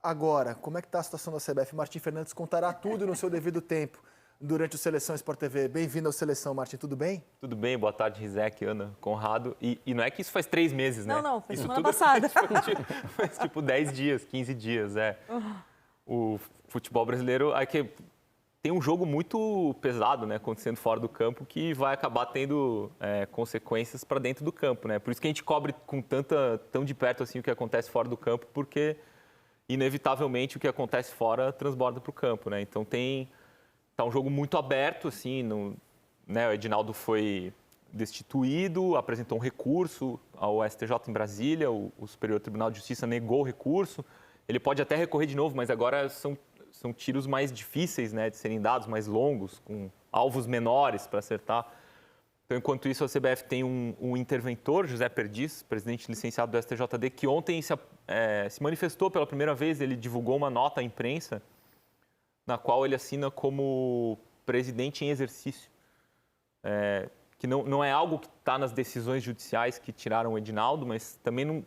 agora, como é que está a situação da CBF? Martim Fernandes contará tudo no seu devido tempo durante o Seleção Sport TV. Bem-vindo ao Seleção, Martim, tudo bem? Tudo bem, boa tarde, Rizek, Ana, Conrado. E não é que isso faz 3 meses, né? Não, foi isso semana passada. Faz tipo 10 dias, 15 dias, O futebol brasileiro tem um jogo muito pesado, né, acontecendo fora do campo, que vai acabar tendo consequências para dentro do campo, né? Por isso que a gente cobre com tão de perto assim o que acontece fora do campo, porque inevitavelmente o que acontece fora transborda para o campo, né? Então tá um jogo muito aberto, assim, né? O Edinaldo foi destituído, apresentou um recurso ao STJ em Brasília, o Superior Tribunal de Justiça negou o recurso. Ele pode até recorrer de novo, mas agora são tiros mais difíceis, né, de serem dados, mais longos, com alvos menores para acertar. Então, enquanto isso, a CBF tem um interventor, José Perdiz, presidente licenciado do STJD, que ontem se manifestou pela primeira vez. Ele divulgou uma nota à imprensa na qual ele assina como presidente em exercício, que não é algo que está nas decisões judiciais que tiraram o Edinaldo, mas também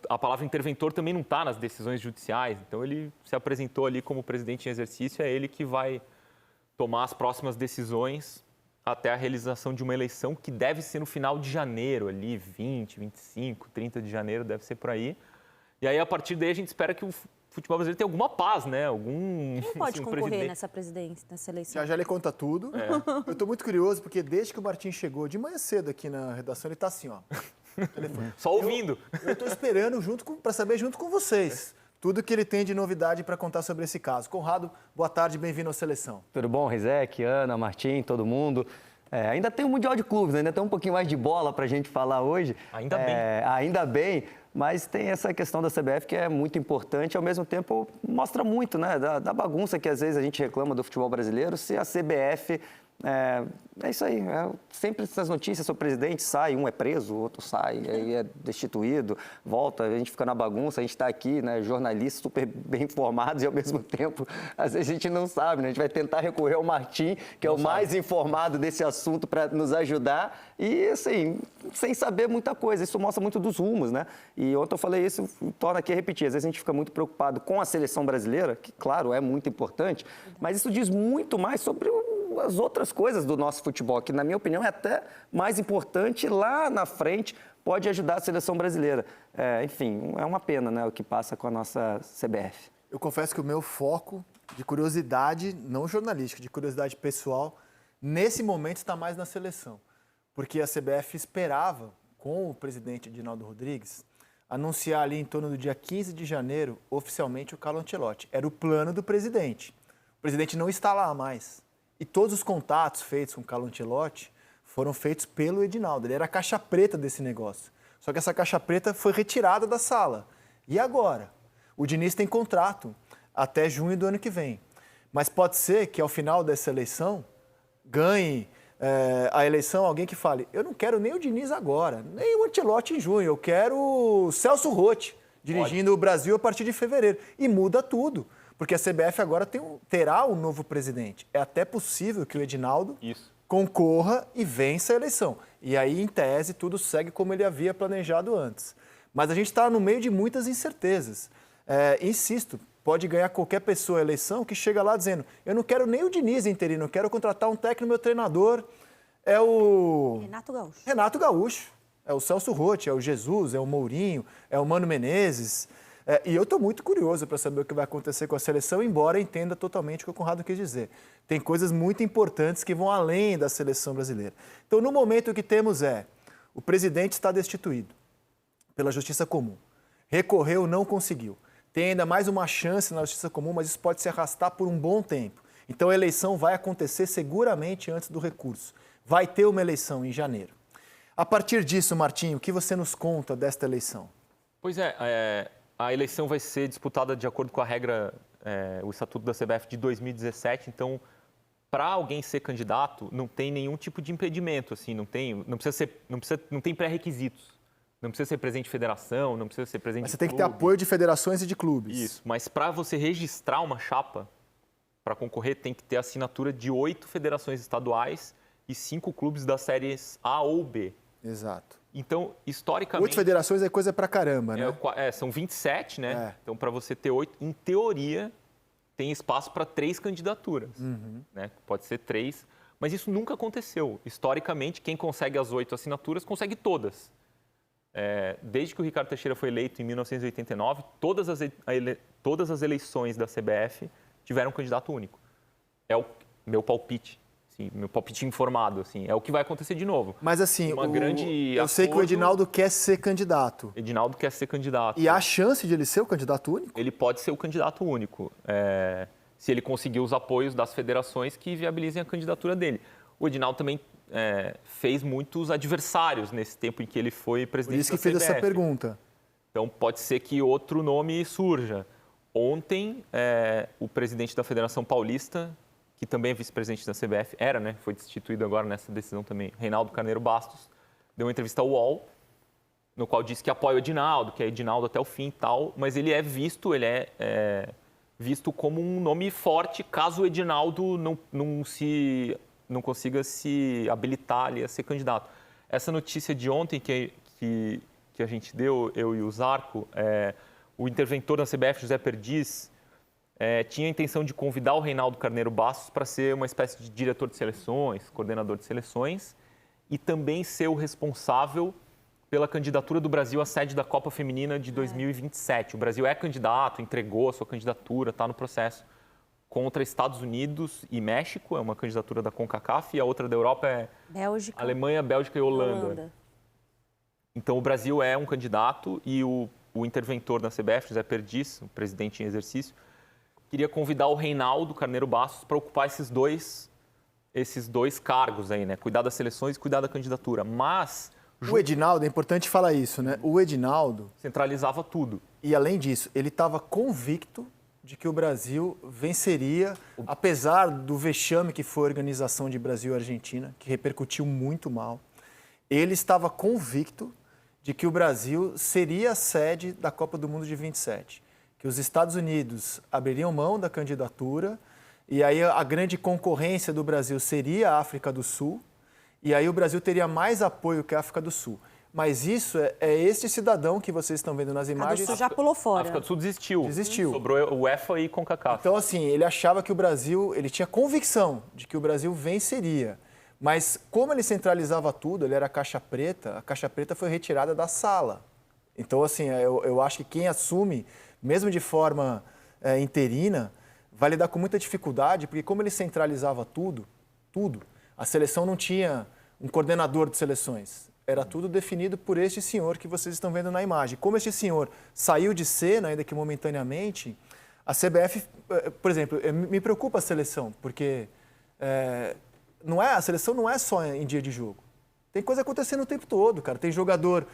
a palavra interventor também não está nas decisões judiciais. Então, ele se apresentou ali como presidente em exercício, é ele que vai tomar as próximas decisões até a realização de uma eleição que deve ser no final de janeiro, ali 20, 25, 30 de janeiro, deve ser por aí. E aí, a partir daí, a gente espera que o futebol brasileiro tenha alguma paz, né? Quem pode concorrer nessa presidência, nessa eleição? Já ele conta tudo. Eu estou muito curioso, porque desde que o Martim chegou de manhã cedo aqui na redação, ele está assim, ó. Telefone. Só ouvindo. Eu estou esperando para saber junto com vocês tudo que ele tem de novidade para contar sobre esse caso. Conrado, boa tarde, bem-vindo ao Seleção. Tudo bom, Rizek, Ana, Martim, todo mundo? Ainda tem o Mundial de Clubes, ainda tem um pouquinho mais de bola para a gente falar hoje. Ainda bem. Ainda bem, mas tem essa questão da CBF que é muito importante e, ao mesmo tempo, mostra muito, né, da bagunça que às vezes a gente reclama do futebol brasileiro. Se a CBF... É isso aí, sempre essas notícias sobre o presidente, sai, um é preso, o outro sai, aí é destituído, volta, a gente fica na bagunça, a gente está aqui, né, jornalistas super bem informados e ao mesmo tempo, às vezes a gente não sabe, né, a gente vai tentar recorrer ao Martim, que é o mais informado desse assunto para nos ajudar e, assim, sem saber muita coisa, isso mostra muito dos rumos, né, e ontem eu falei isso, torna aqui a repetir, às vezes a gente fica muito preocupado com a seleção brasileira, que, claro, é muito importante, mas isso diz muito mais sobre as outras coisas do nosso futebol, que, na minha opinião, é até mais importante lá na frente, pode ajudar a seleção brasileira. Enfim, é uma pena, né, o que passa com a nossa CBF. Eu confesso que o meu foco de curiosidade, não jornalística, de curiosidade pessoal, nesse momento está mais na seleção. Porque a CBF esperava, com o presidente Edinaldo Rodrigues, anunciar ali em torno do dia 15 de janeiro, oficialmente, o Carlo Ancelotti. Era o plano do presidente. O presidente não está lá mais. E todos os contatos feitos com o Carlo Ancelotti foram feitos pelo Edinaldo. Ele era a caixa preta desse negócio. Só que essa caixa preta foi retirada da sala. E agora? O Diniz tem contrato até junho do ano que vem. Mas pode ser que ao final dessa eleição ganhe a eleição alguém que fale: eu não quero nem o Diniz agora, nem o Ancelotti em junho, eu quero o Celso Roth dirigindo o Brasil a partir de fevereiro. E muda tudo. Porque a CBF agora terá um novo presidente. É até possível que o Edinaldo concorra e vença a eleição. E aí, em tese, tudo segue como ele havia planejado antes. Mas a gente está no meio de muitas incertezas. Insisto, pode ganhar qualquer pessoa a eleição que chega lá dizendo: eu não quero nem o Diniz interino, eu quero contratar um técnico, meu treinador é o... Renato Gaúcho. Renato Gaúcho. É o Celso Roth, é o Jesus, é o Mourinho, é o Mano Menezes... E eu estou muito curioso para saber o que vai acontecer com a seleção, embora entenda totalmente o que o Conrado quis dizer. Tem coisas muito importantes que vão além da seleção brasileira. Então, no momento, o que temos o presidente está destituído pela Justiça Comum. Recorreu, não conseguiu. Tem ainda mais uma chance na Justiça Comum, mas isso pode se arrastar por um bom tempo. Então, a eleição vai acontecer seguramente antes do recurso. Vai ter uma eleição em janeiro. A partir disso, Martinho, o que você nos conta desta eleição? Pois a eleição vai ser disputada de acordo com a regra, o Estatuto da CBF de 2017. Então, para alguém ser candidato, não tem nenhum tipo de impedimento, assim, não tem pré-requisitos. Não precisa ser presidente de federação, não precisa ser presidente Mas de você tem que ter clube. apoio de federações e de clubes. Isso, mas para você registrar uma chapa, para concorrer, tem que ter assinatura de 8 federações estaduais e 5 clubes das séries A ou B. Exato. Então, historicamente... 8 federações é coisa pra caramba, né? São 27, né? É. Então, para você ter 8, em teoria, tem espaço para 3 candidaturas. Né? Pode ser 3, mas isso nunca aconteceu. Historicamente, quem consegue as 8 assinaturas, consegue todas. Desde que o Ricardo Teixeira foi eleito em 1989, todas as eleições da CBF tiveram um candidato único. É o meu palpite. Sim, meu palpite informado, assim, é o que vai acontecer de novo. Mas assim, eu sei que o acordo- Edinaldo quer ser candidato. Edinaldo quer ser candidato. E há chance de ele ser o candidato único? Ele pode ser o candidato único, se ele conseguir os apoios das federações que viabilizem a candidatura dele. O Edinaldo também fez muitos adversários nesse tempo em que ele foi Por presidente isso que da fez essa CBF. pergunta. Então, pode ser que outro nome surja. Ontem, o presidente da Federação Paulista, que também é vice-presidente da CBF, né? Foi destituído agora nessa decisão também, Reinaldo Carneiro Bastos, deu uma entrevista ao UOL, no qual disse que apoia o Edinaldo, que é Edinaldo até o fim e tal, mas ele é visto como um nome forte caso o Edinaldo não consiga se habilitar ali a ser candidato. Essa notícia de ontem que a gente deu, eu e o Zarco, o interventor da CBF, José Perdiz, tinha a intenção de convidar o Reinaldo Carneiro Bastos para ser uma espécie de diretor de seleções, coordenador de seleções, e também ser o responsável pela candidatura do Brasil à sede da Copa Feminina de 2027. O Brasil é candidato, entregou a sua candidatura, está no processo contra Estados Unidos e México, é uma candidatura da CONCACAF, e a outra da Europa é Bélgica. Alemanha, Bélgica e Holanda. Então, o Brasil é um candidato e o interventor da CBF, José Perdiz, o presidente em exercício, queria convidar o Reinaldo Carneiro Bastos para ocupar esses dois cargos aí, né? Cuidar das seleções e cuidar da candidatura. Mas O Edinaldo, é importante falar isso, né? O Edinaldo, centralizava tudo. e além disso, ele estava convicto de que o Brasil venceria, apesar do vexame que foi a organização de Brasil e Argentina, que repercutiu muito mal. Ele estava convicto de que o Brasil seria a sede da Copa do Mundo de 27. Que os Estados Unidos abririam mão da candidatura e aí a grande concorrência do Brasil seria a África do Sul e aí o Brasil teria mais apoio que a África do Sul. Mas isso é este cidadão que vocês estão vendo nas A do imagens. Sul já pulou A fora. África do Sul desistiu. Desistiu. Sobrou o UEFA e CONCACAF. Então, assim, ele achava que o Brasil, ele tinha convicção de que o Brasil venceria. Mas como ele centralizava tudo, ele era a caixa preta foi retirada da sala. Então, assim, eu acho que quem assume, mesmo de forma interina, vai lidar com muita dificuldade, porque como ele centralizava tudo, a seleção não tinha um coordenador de seleções. Era tudo definido por este senhor que vocês estão vendo na imagem. Como este senhor saiu de cena, ainda que momentaneamente, a CBF, por exemplo, me preocupa a seleção, porque a seleção não é só em dia de jogo. Tem coisa acontecendo o tempo todo, cara. Tem jogador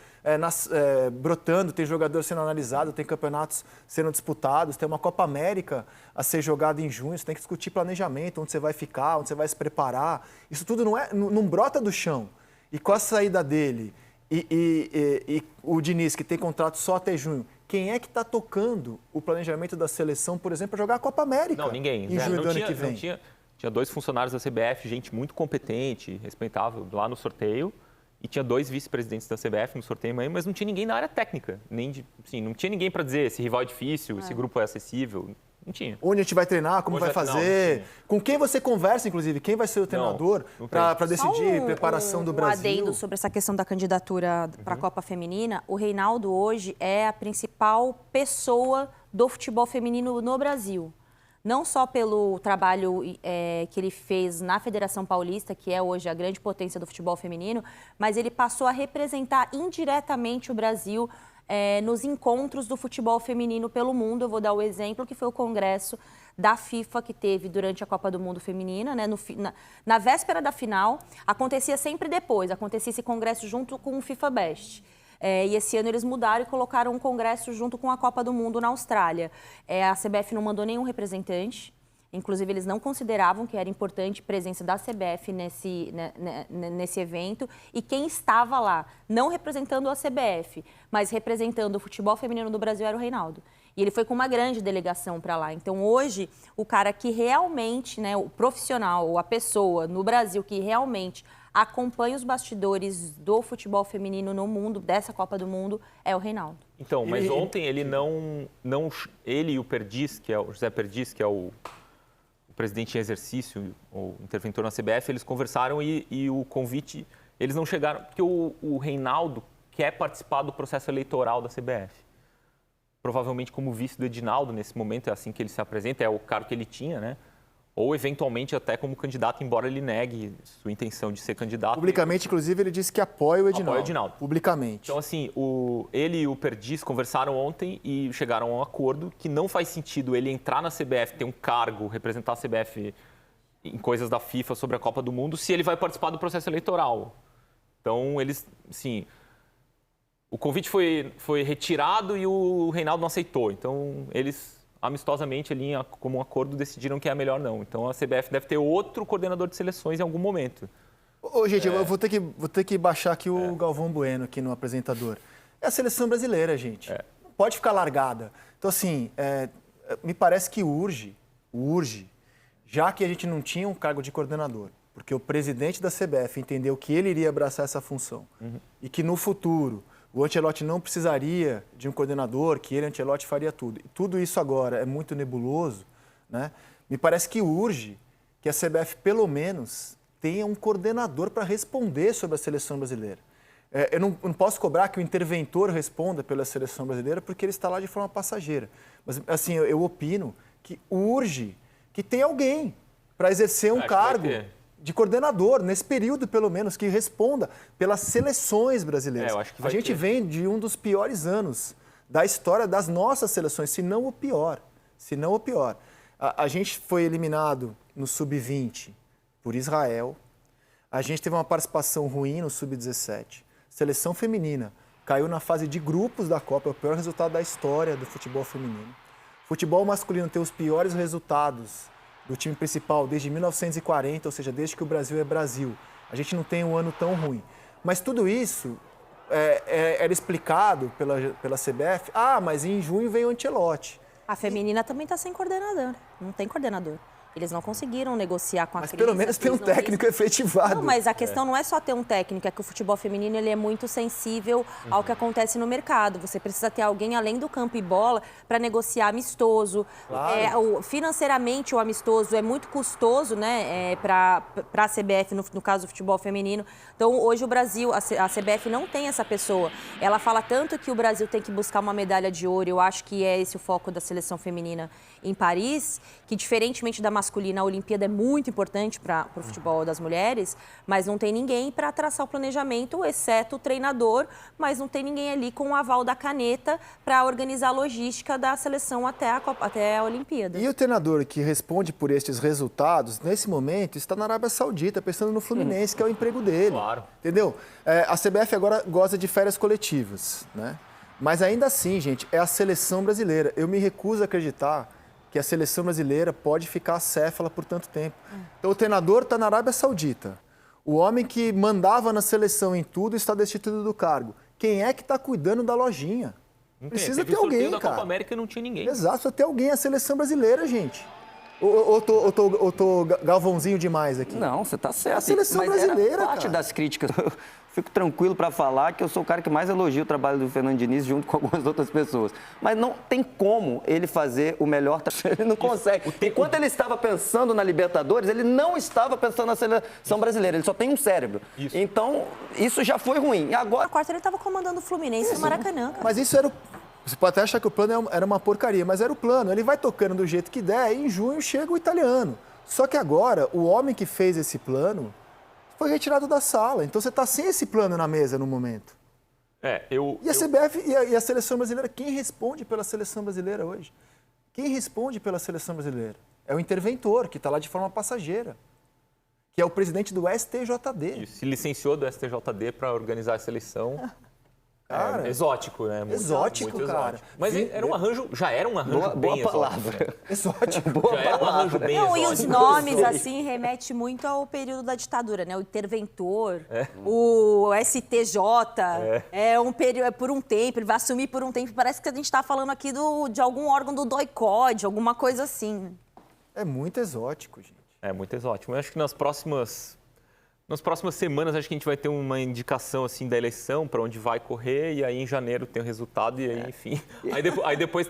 brotando, tem jogador sendo analisado, tem campeonatos sendo disputados, tem uma Copa América a ser jogada em junho, você tem que discutir planejamento, onde você vai ficar, onde você vai se preparar. Isso tudo não brota do chão. E com a saída dele e o Diniz, que tem contrato só até junho, quem é que está tocando o planejamento da seleção, por exemplo, para jogar a Copa América? Não, ninguém. Em junho do ano que vem. Tinha 2 funcionários da CBF, gente muito competente, respeitável, lá no sorteio. E tinha 2 vice-presidentes da CBF no sorteio, mas não tinha ninguém na área técnica. Não tinha ninguém para dizer esse rival é difícil, esse grupo é acessível. Não tinha. Onde a gente vai treinar, como vai fazer. Não, com quem você conversa, inclusive, quem vai ser o treinador para decidir preparação do Brasil. Adendo sobre essa questão da candidatura para a Copa Feminina. O Reinaldo hoje é a principal pessoa do futebol feminino no Brasil. Não só pelo trabalho que ele fez na Federação Paulista, que é hoje a grande potência do futebol feminino, mas ele passou a representar indiretamente o Brasil nos encontros do futebol feminino pelo mundo. Eu vou dar o exemplo que foi o congresso da FIFA que teve durante a Copa do Mundo Feminina, né? Na véspera da final, acontecia sempre depois, acontecia esse congresso junto com o FIFA Best. E esse ano eles mudaram e colocaram um congresso junto com a Copa do Mundo na Austrália. A CBF não mandou nenhum representante. Inclusive, eles não consideravam que era importante a presença da CBF nesse evento. E quem estava lá, não representando a CBF, mas representando o futebol feminino do Brasil, era o Reinaldo. E ele foi com uma grande delegação para lá. Então, hoje, o cara que realmente, o profissional, a pessoa no Brasil que realmente acompanha os bastidores do futebol feminino no mundo, dessa Copa do Mundo, é o Reinaldo. Então, mas ontem ele ele e o Perdiz, que é o José Perdiz, que é o presidente em exercício, o interventor na CBF, eles conversaram e o convite, eles não chegaram, porque o Reinaldo quer participar do processo eleitoral da CBF. Provavelmente como vice do Edinaldo, nesse momento, é assim que ele se apresenta, é o cargo que ele tinha, né? Ou, eventualmente, até como candidato, embora ele negue sua intenção de ser candidato. Publicamente, inclusive, ele disse que apoia o Edinaldo. Apoia o Edinaldo. Publicamente. Então, assim, ele e o Perdiz conversaram ontem e chegaram a um acordo que não faz sentido ele entrar na CBF, ter um cargo, representar a CBF em coisas da FIFA sobre a Copa do Mundo, se ele vai participar do processo eleitoral. Então, eles, assim... O convite foi retirado e o Reinaldo não aceitou. Então, eles, amistosamente, ali, como um acordo, decidiram que é melhor não. Então, a CBF deve ter outro coordenador de seleções em algum momento. Ô, gente, eu vou ter que baixar aqui o Galvão Bueno, aqui no apresentador. É a seleção brasileira, gente. Não pode ficar largada. Então, assim, me parece que urge, já que a gente não tinha um cargo de coordenador, porque o presidente da CBF entendeu que ele iria abraçar essa função e que, no futuro, o Ancelotti não precisaria de um coordenador, que ele, Ancelotti, faria tudo. E tudo isso agora é muito nebuloso, né? Me parece que urge que a CBF, pelo menos, tenha um coordenador para responder sobre a seleção brasileira. Eu não posso cobrar que o interventor responda pela seleção brasileira, porque ele está lá de forma passageira. Mas, assim, eu opino que urge que tenha alguém para exercer um cargo de coordenador, nesse período, pelo menos, que responda pelas seleções brasileiras. Eu acho que a gente vem de um dos piores anos da história das nossas seleções, se não o pior. A gente foi eliminado no Sub-20 por Israel. A gente teve uma participação ruim no Sub-17. Seleção feminina caiu na fase de grupos da Copa, é o pior resultado da história do futebol feminino. Futebol masculino tem os piores resultados do time principal desde 1940, ou seja, desde que o Brasil é Brasil. A gente não tem um ano tão ruim. Mas tudo isso era explicado pela CBF. Mas em junho veio o Ancelotti. A feminina também está sem coordenador. Não tem coordenador. Eles não conseguiram negociar com a Cris. Mas pelo menos tem um técnico efetivado. Não, mas a questão não é só ter um técnico, é que o futebol feminino ele é muito sensível ao que acontece no mercado. Você precisa ter alguém além do campo e bola para negociar amistoso. Claro. Financeiramente, o amistoso é muito custoso, né, para a CBF, no caso do futebol feminino. Então, hoje o Brasil, a CBF não tem essa pessoa. Ela fala tanto que o Brasil tem que buscar uma medalha de ouro. Eu acho que é esse o foco da seleção feminina em Paris, que diferentemente da masculina, a Olimpíada é muito importante para o futebol das mulheres, mas não tem ninguém para traçar o planejamento, exceto o treinador, mas não tem ninguém ali com o aval da caneta para organizar a logística da seleção até a Olimpíada. E o treinador que responde por estes resultados, nesse momento, está na Arábia Saudita, pensando no Fluminense, que é o emprego dele. Claro. Entendeu? A CBF agora goza de férias coletivas, né? Mas ainda assim, gente, é a seleção brasileira. Eu me recuso a acreditar que a seleção brasileira pode ficar acéfala por tanto tempo. Então, o treinador está na Arábia Saudita. O homem que mandava na seleção em tudo está destituído do cargo. Quem é que está cuidando da lojinha? Precisa ter alguém, da cara. Copa América não tinha ninguém. Exato, precisa ter alguém. A seleção brasileira, gente. Ou tô galvãozinho demais aqui? Não, você está certo. É a seleção brasileira, era parte cara. das críticas. Eu fico tranquilo para falar que eu sou o cara que mais elogia o trabalho do Fernando Diniz junto com algumas outras pessoas. Mas não tem como ele fazer o melhor trabalho. Ele não consegue. Enquanto ele estava pensando na Libertadores, ele não estava pensando na seleção brasileira. Ele só tem um cérebro. Isso. Então, isso já foi ruim. E agora... Na quarta ele estava comandando o Fluminense no Maracanã, cara. Mas isso era Você pode até achar que o plano era uma porcaria, mas era o plano. Ele vai tocando do jeito que der e em junho chega o italiano. Só que agora, o homem que fez esse plano foi retirado da sala. Então você está sem esse plano na mesa no momento. E a CBF e a seleção brasileira, quem responde pela seleção brasileira hoje? Quem responde pela seleção brasileira? É o interventor, que está lá de forma passageira, que é o presidente do STJD. Se licenciou do STJD para organizar a seleção. Cara, exótico, né? Muito, exótico, muito cara. Exótico. Mas já era um arranjo bem boa palavra. exótico. Exótico. Boa Já era um arranjo bem Não, e exótico. os nomes, assim, remete muito ao período da ditadura, né? O interventor, o STJ, um período, por um tempo, ele vai assumir por um tempo. Parece que a gente está falando aqui de algum órgão do DOI-CODE, alguma coisa assim. É muito exótico, gente. É muito exótico. Eu acho que nos próximos Nas próximas semanas, acho que a gente vai ter uma indicação assim da eleição para onde vai correr, e aí em janeiro tem o resultado, e aí, enfim. Aí depois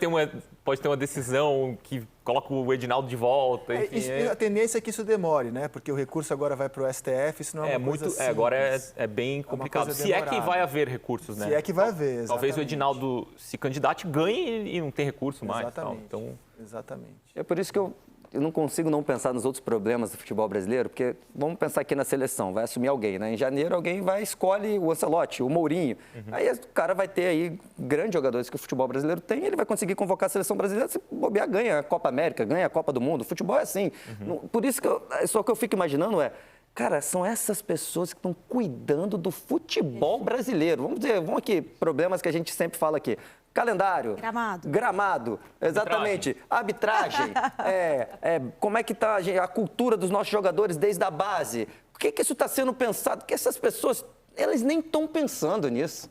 pode ter uma decisão que coloca o Edinaldo de volta. Enfim, A tendência é que isso demore, né? Porque o recurso agora vai para o STF, isso não é uma coisa simples. Agora é bem complicado. Se é que vai haver recursos, né? Se é que vai haver, exatamente. Talvez o Edinaldo se candidate, ganhe e não tem recurso mais. Exatamente. Tal. Então, exatamente. É por isso que eu não consigo não pensar nos outros problemas do futebol brasileiro, porque vamos pensar aqui na seleção, vai assumir alguém, né? Em janeiro alguém escolhe o Ancelotti, o Mourinho. Aí o cara vai ter aí grandes jogadores que o futebol brasileiro tem, ele vai conseguir convocar a seleção brasileira, se bobear, ganha a Copa América, ganha a Copa do Mundo. O futebol é assim. Por isso que só que eu fico imaginando cara, são essas pessoas que estão cuidando do futebol brasileiro. Vamos aqui, problemas que a gente sempre fala aqui. Calendário. Gramado, exatamente. Arbitragem. Como é que está a cultura dos nossos jogadores desde a base? Por que isso está sendo pensado? Porque essas pessoas, elas nem estão pensando nisso.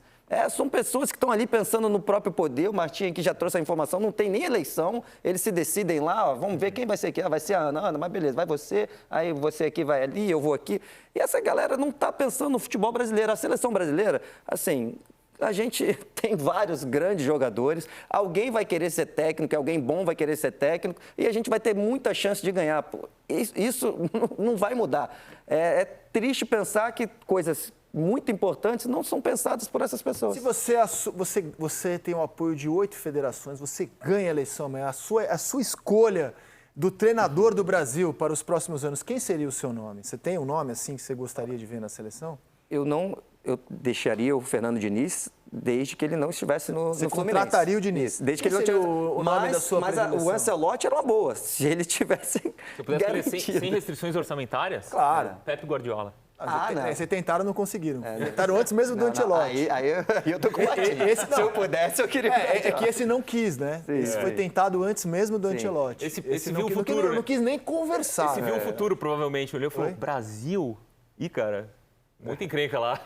São pessoas que estão ali pensando no próprio poder. O Martim aqui já trouxe a informação, não tem nem eleição. Eles se decidem lá, vamos ver quem vai ser aqui. Vai ser a Ana, mas beleza, vai você, aí você aqui vai ali, eu vou aqui. E essa galera não está pensando no futebol brasileiro. A seleção brasileira, assim, a gente tem vários grandes jogadores, alguém vai querer ser técnico, alguém bom vai querer ser técnico, e a gente vai ter muita chance de ganhar. Isso não vai mudar. É triste pensar que coisas muito importantes não são pensadas por essas pessoas. Se você tem o apoio de 8 federações, você ganha a eleição amanhã, a sua escolha do treinador do Brasil para os próximos anos, quem seria o seu nome? Você tem um nome assim que você gostaria de ver na seleção? Eu deixaria o Fernando Diniz desde que ele não estivesse no Fluminense. Você contrataria o Diniz? Desde que ele não tivesse o nome da sua Mas o Ancelotti era uma boa, se ele tivesse se eu pudesse escolher sem restrições orçamentárias, claro. Pepe Guardiola. Não. Vocês tentaram, não conseguiram. Tentaram antes mesmo do Ancelotti. Aí eu tô com Se eu pudesse, eu queria. É que esse não quis, né? Sim, esse foi tentado antes mesmo do Ancelotti. Esse viu o futuro, não quis nem conversar. Esse viu o futuro, provavelmente. Olhou e falou, Brasil? Ih, cara, muita encrenca lá.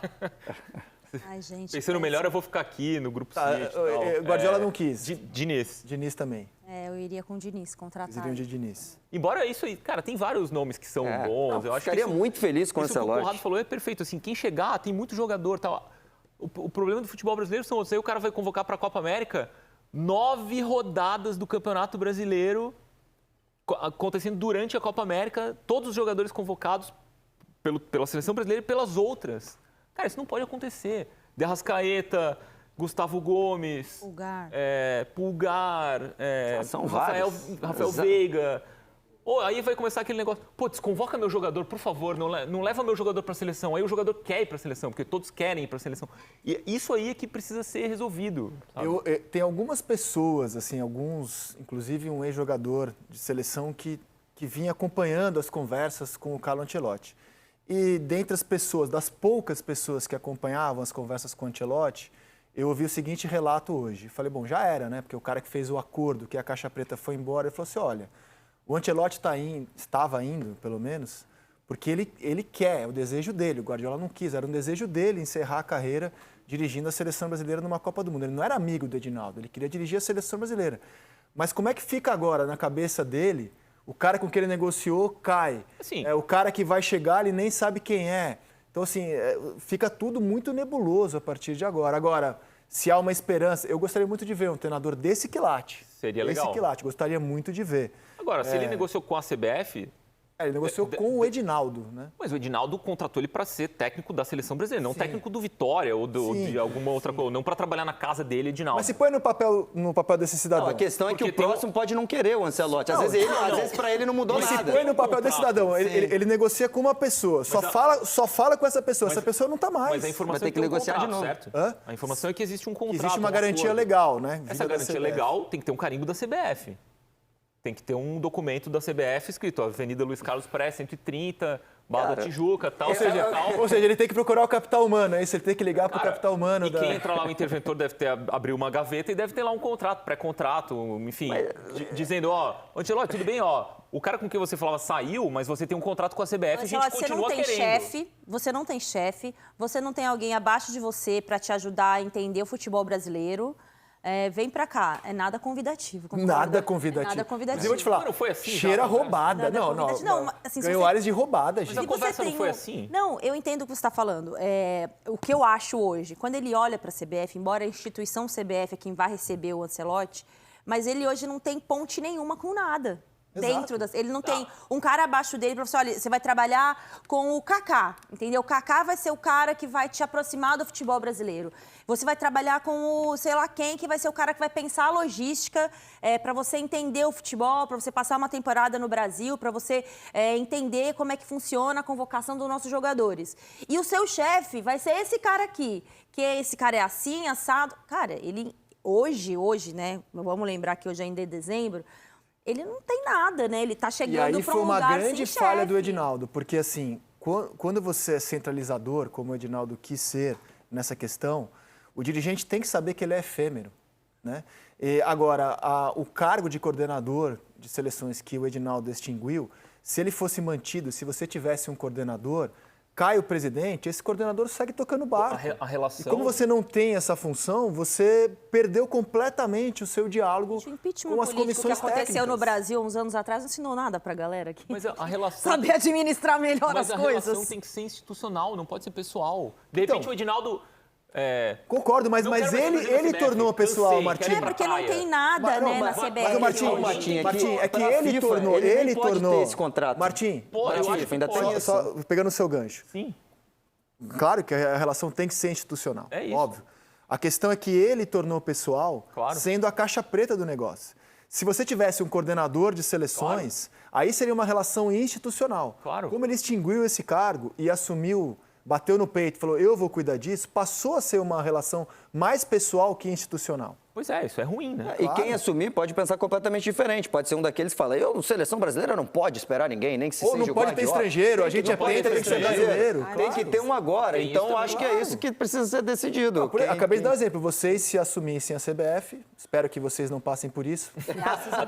Ai, gente. Pensando melhor, eu vou ficar aqui no grupo C. Guardiola não quis. Diniz. Diniz também. Eu iria com o Diniz, contratar. Vocês iriam de Diniz. Embora isso aí, cara, tem vários nomes que são bons. Eu acho ficaria que muito feliz com o Ancelotti. Ancelotti. O Conrado falou, é perfeito. Assim, quem chegar, tem muito jogador. Tal. O problema do futebol brasileiro são outros. Aí o cara vai convocar para a Copa América 9 rodadas do Campeonato Brasileiro acontecendo durante a Copa América, todos os jogadores convocados pela seleção brasileira e pelas outras. Cara, isso não pode acontecer. De Arrascaeta, Gustavo Gomes, Pulgar, são Rafael vários. Veiga. Aí vai começar aquele negócio, desconvoca meu jogador, por favor, não leva meu jogador para a seleção. Aí o jogador quer ir para a seleção, porque todos querem ir para a seleção. E isso aí é que precisa ser resolvido. Tem algumas pessoas, assim, inclusive um ex-jogador de seleção que vinha acompanhando as conversas com o Carlo Ancelotti. E dentre as pessoas, das poucas pessoas que acompanhavam as conversas com o Ancelotti, eu ouvi o seguinte relato hoje. Falei, bom, já era, né? Porque o cara que fez o acordo, que a Caixa Preta foi embora, ele falou assim, olha, o Ancelotti estava indo, pelo menos, porque ele quer, é o desejo dele. O Guardiola não quis, era um desejo dele encerrar a carreira dirigindo a seleção brasileira numa Copa do Mundo. Ele não era amigo do Edinaldo, ele queria dirigir a seleção brasileira. Mas como é que fica agora na cabeça dele? O cara com quem ele negociou cai. Assim, o cara que vai chegar, ele nem sabe quem é. Então, assim, fica tudo muito nebuloso a partir de agora. Agora, se há uma esperança, eu gostaria muito de ver um treinador desse quilate. Seria legal. Desse quilate, gostaria muito de ver. Agora, se ele negociou com a CBF... Ele negociou com o Edinaldo, né? Mas o Edinaldo contratou ele para ser técnico da seleção brasileira, não técnico do Vitória ou de alguma outra coisa, não para trabalhar na casa dele, Edinaldo. Mas se põe no papel desse cidadão. Não, a questão é que o próximo pode não querer o Ancelotti. Às vezes para ele não mudou nada. Se põe no papel desse cidadão, ele negocia com uma pessoa, só fala com essa pessoa, essa pessoa não está mais. Mas a informação vai ter que negociar de novo, certo? A informação é que existe um contrato. Existe uma garantia legal, né? Essa garantia legal tem que ter um carimbo da CBF. Tem que ter um documento da CBF escrito, Avenida Luiz Carlos Pré, 130, Barra da Tijuca, tal, Ou seja, ele tem que procurar o capital humano, é isso? Ele tem que ligar para o capital humano. E quem entra lá, o interventor deve abrir uma gaveta e deve ter lá um contrato, pré-contrato, enfim, dizendo, Ancelotti, tudo bem, o cara com quem você falava saiu, mas você tem um contrato com a CBF, a gente continua querendo. Você não tem chefe, você não tem alguém abaixo de você para te ajudar a entender o futebol brasileiro. vem pra cá. É nada convidativo. concorda? Nada convidativo. É nada convidativo. Mas eu vou te falar, Não foi assim, cheira já, roubada. Nada Não, convidativo. não. Não, assim, se Ganhou você- áreas de roubada, gente. a conversa não foi assim? Não, eu entendo o que você está falando. O que eu acho hoje, quando ele olha para a CBF, embora a instituição CBF é quem vai receber o Ancelotti, mas ele hoje não tem ponte nenhuma com nada. Exato. Ele não tem um cara abaixo dele para você, olha, você vai trabalhar com o Kaká, entendeu? O Kaká vai ser o cara que vai te aproximar do futebol brasileiro. Você vai trabalhar com o sei lá quem, que vai ser o cara que vai pensar a logística para você entender o futebol, para você passar uma temporada no Brasil, para você entender como é que funciona a convocação dos nossos jogadores. E o seu chefe vai ser esse cara aqui, que esse cara é assim, assado. Cara, ele hoje, né? Vamos lembrar que hoje ainda é dezembro. Ele não tem nada, né? Ele está E chegando aí para foi um uma lugar grande sem falha do chefe. Edinaldo, porque assim, quando você é centralizador, como o Edinaldo quis ser nessa questão, o dirigente tem que saber que ele é efêmero, né? E agora, o cargo de coordenador de seleções que o Edinaldo extinguiu, se ele fosse mantido, se você tivesse um coordenador, cai o presidente, esse coordenador segue tocando barco. A relação... E como você não tem essa função, você perdeu completamente o seu diálogo O impeachment com as político que comissões aconteceu técnicas. no Brasil uns anos atrás não ensinou nada para a galera aqui. Mas a relação... Saber administrar melhor Mas as a coisas. relação tem que ser institucional, não pode ser pessoal. De repente Então, o Edinaldo... Concordo, mas Não quero mais ele fazer na CBF, tornou pessoal, cansei, Martim. quero É ir pra porque não praia. tem nada, né, na CBF. Mas o Martim, hoje. Martim, é que pra ele FIFA, tornou, ele nem ele pode tornou. ter esse contrato. Martim, Pô, eu acho que ainda pode. tem só pegando o seu gancho. Sim. Claro que a relação tem que ser institucional, É isso. óbvio. A questão é que ele tornou pessoal, Claro. sendo a caixa preta do negócio. Se você tivesse um coordenador de seleções, aí seria uma relação institucional. Claro. Como ele extinguiu esse cargo e assumiu, bateu no peito e falou, eu vou cuidar disso, passou a ser uma relação mais pessoal que institucional. Pois é, isso é ruim, né? E quem assumir pode pensar completamente diferente. Pode ser um daqueles que fala, seleção brasileira não pode esperar ninguém, nem que se Ou seja não o pode ter Guardiola. estrangeiro, a Tem que- gente não é pode penta, ter tem que ser estrangeiro. brasileiro. Tem que ter um agora. Tem isso Então, também. acho que é isso que precisa ser decidido. Acabei de dar um exemplo. Vocês se assumissem a CBF, espero que vocês não passem por isso.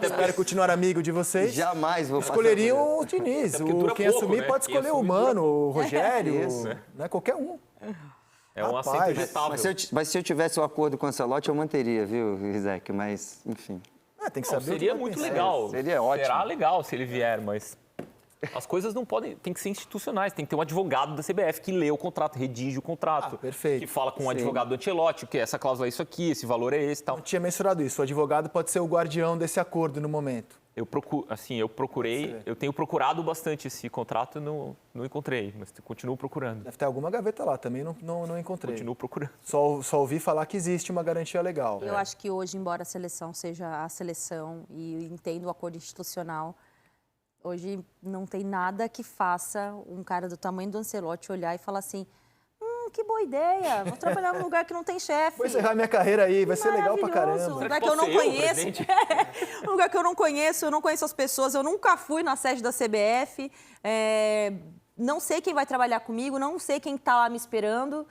Espero continuar amigo de vocês. Jamais vou passar Escolheriam o Diniz. Até porque dura Quem pouco, assumir né? pode Quem escolher o assumir Mano, o Rogério, Isso. né? Qualquer um. É um Rapaz, assento gestável. Mas se eu tivesse o acordo com o Ancelotti, eu manteria, viu, Rizek? Mas, enfim. Tem que Não, saber o que seria vai muito pensar. legal. Seria ótimo. Será legal se ele vier, mas as coisas não podem, tem que ser institucionais, tem que ter um advogado da CBF que lê o contrato, redige o contrato, perfeito. que fala com o Sim. advogado do Ancelotti, que essa cláusula é isso aqui, esse valor é esse, e tal. Não tinha mensurado isso. O advogado pode ser o guardião desse acordo no momento. Eu procurei, eu tenho procurado bastante esse contrato, não encontrei, mas continuo procurando. Deve ter alguma gaveta lá, também não encontrei. Continuo procurando. Só ouvi falar que existe uma garantia legal. Eu acho que hoje, embora a seleção seja a seleção e entendo o acordo institucional, hoje não tem nada que faça um cara do tamanho do Ancelotti olhar e falar assim, que boa ideia, vou trabalhar num lugar que não tem chefe. Vou encerrar minha carreira aí, vai ser legal pra Maravilhoso. caramba. Um Será lugar que que eu não posso ser eu, conheço. presidente? Um lugar que eu não conheço as pessoas, eu nunca fui na sede da CBF, não sei quem vai trabalhar comigo, não sei quem está lá me esperando,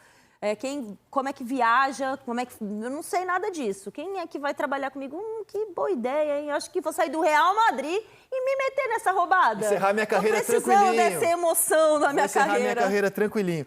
como é que viaja, eu não sei nada disso. Quem é que vai trabalhar comigo? Que boa ideia, hein? Acho que vou sair do Real Madrid e me meter nessa roubada. Encerrar minha carreira Tô precisando tranquilinho. dessa emoção na Vou minha encerrar carreira. minha carreira tranquilinho.